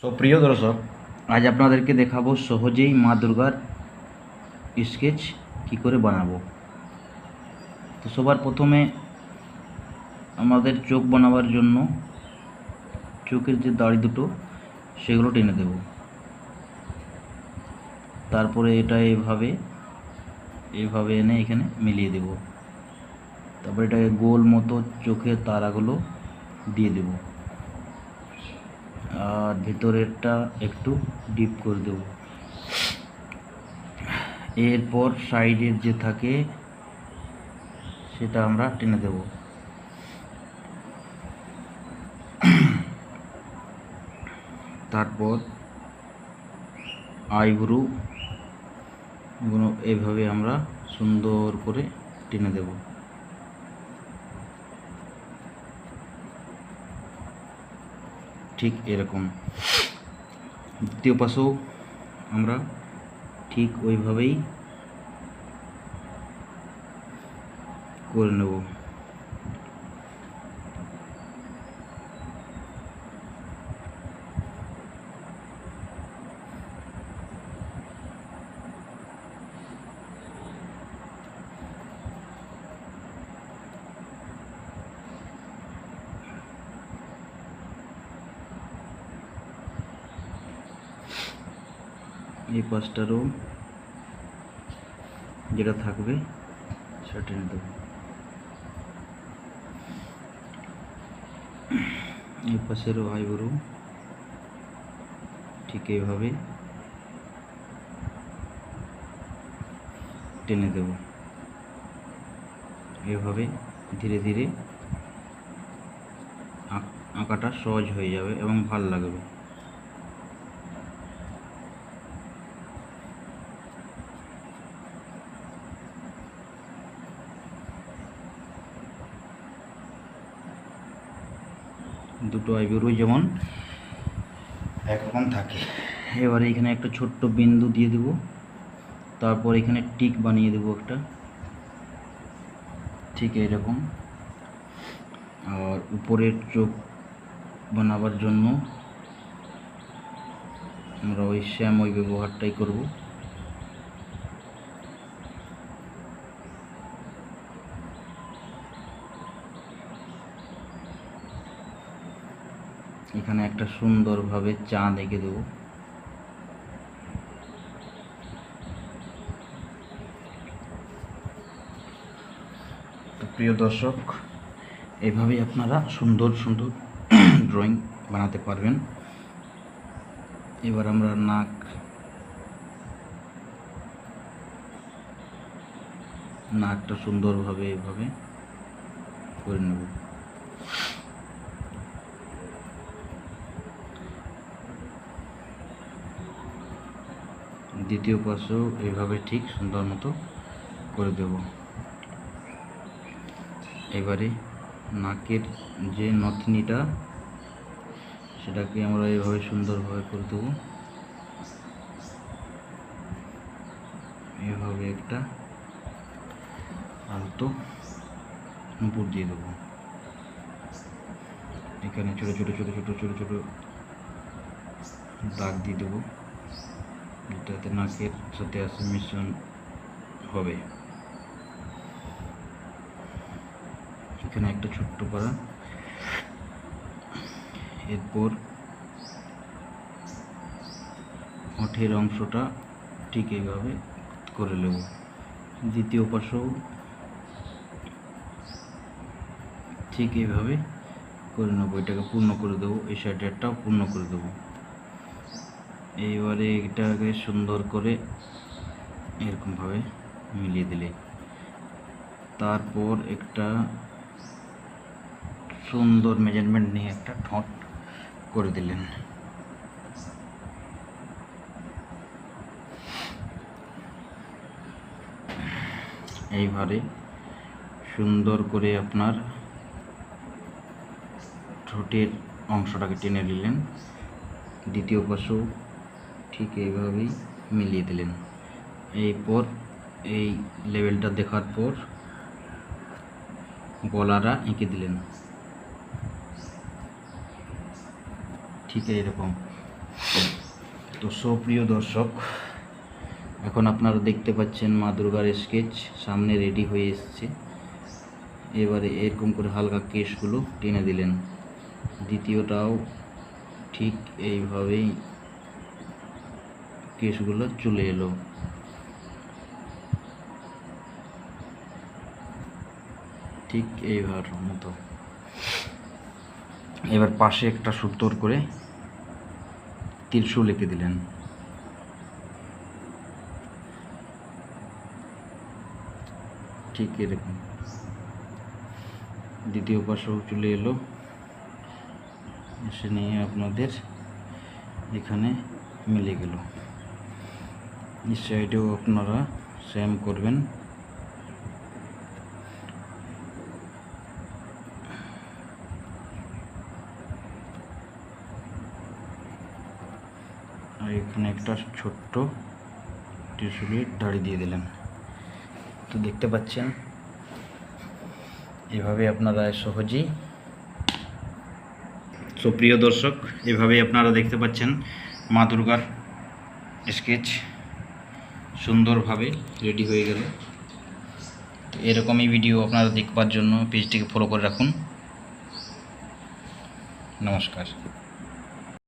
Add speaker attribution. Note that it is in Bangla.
Speaker 1: তো প্রিয় দর্শক, আজ আপনাদেরকে দেখাবো সহজেই মা দুর্গার স্কেচ কি করে বানাবো। তো সবার প্রথমে আমাদের চোখ বানাবার জন্য চোখের যে দাড়ি দুটো সেগুলো টেনে দেব। তারপরে এটা এইভাবে এনে এখানে মিলিয়ে দেব। তারপরে এটাকে গোল মতো চোখের তারাগুলো দিয়ে দেব, আর ভেতরেরটা একটু ডিপ করে দেব। এরপর সাইডের যে থাকে সেটা আমরা টেনে দেব। তারপর আইব্রু গুলো এইভাবে আমরা সুন্দর করে টেনে দেব। ঠিক এরকম দ্বিতীয় পাশেও আমরা ঠিক ওইভাবেই করে নেব। এই পাশটারও যেটা থাকবে সেটা টেনে দেবো। এই পাশেরও আইব্রু ঠিক এইভাবে টেনে দেব। এভাবে ধীরে ধীরে আঁকাটা সহজ হয়ে যাবে এবং ভালো লাগবে। দুটো আইব্রু যেমন একরকম থাকে। এবারে এখানে একটা ছোট্ট বিন্দু দিয়ে দেব, তারপর এখানে টিক বানিয়ে দেব একটা, ঠিক এইরকম। আর উপরের চোখ বানাবার জন্য আমরা ওই শ্যাম ওই ব্যবহারটাই করব। এখানে একটা সুন্দরভাবে চাঁদ এঁকে দেব। তো প্রিয় দর্শক, এইভাবেই আপনারা সুন্দর সুন্দর ড্রয়িং বানাতে পারবেন। এবার আমরা নাকটা সুন্দরভাবে এভাবে করে নেব। দ্বিতীয় পাশেও এইভাবে ঠিক সুন্দর মতো করে দেব। এবারে নাকের যে নথনিটা সেটাকে আমরা এইভাবে সুন্দরভাবে করে দেব। এভাবে একটা আলতো নুপুর দিয়ে দেবো। এখানে ছোট ছোট ছোট ছোট ছোট ছোট দাগ দিয়ে দেবো, যেটাতে নাকের সাথে আসে মিশ্রণ হবে। এখানে একটা ছোট্ট পাড়া। এরপর ওঠের অংশটা ঠিক এইভাবে করে নেব। দ্বিতীয় পাশেও ঠিক এইভাবে করে নেব। এটাকে পূর্ণ করে দেবো, এই সাইডেরটাও পূর্ণ করে দেবো। এইবারে এটাকে সুন্দর করে এরকমভাবে মিলিয়ে দিলে, তারপর একটা সুন্দর মেজারমেন্ট নিয়ে একটা ঠোঁট করে দিলেন। এইভাবে সুন্দর করে আপনার ঠোঁটের অংশটাকে টেনে নিলেন। দ্বিতীয় পাশেও ঠিক এইভাবেই মিলিয়ে দিলেন। এরপর এই লেভেলটা দেখার পর গলাটা এঁকে দিলেন ঠিক এইরকম। তো সুপ্রিয় দর্শক, এখন আপনারা দেখতে পাচ্ছেন মা দুর্গার স্কেচ সামনে রেডি হয়ে এসছে। এবারে এরকম করে হালকা কেশগুলো টেনে দিলেন। দ্বিতীয়টাও ঠিক এইভাবেই কেশগুলো চলে এলো। ঠিক এইবার মতো। এবার পাশে একটা সুন্দর করে ত্রিশূল এঁকে দিলেন। ঠিক এরকম দ্বিতীয় পাশেও চলে এলো, এসে নিয়ে আপনাদের এখানে মিলে গেল। এই সাইডেও আপনারা সেম করবেন। আর এখানে একটা ছোট্ট ত্রিশূলের দাড়ি দিয়ে দিলেন। তো দেখতে পাচ্ছেন এভাবে আপনারা সহজেই, সুপ্রিয় দর্শক, এভাবেই আপনারা দেখতে পাচ্ছেন মা দুর্গার স্কেচ সুন্দরভাবে রেডি হয়ে গেল। এরকমই ভিডিও আপনারা দেখবার জন্য পেজটিকে ফলো করে রাখুন। নমস্কার।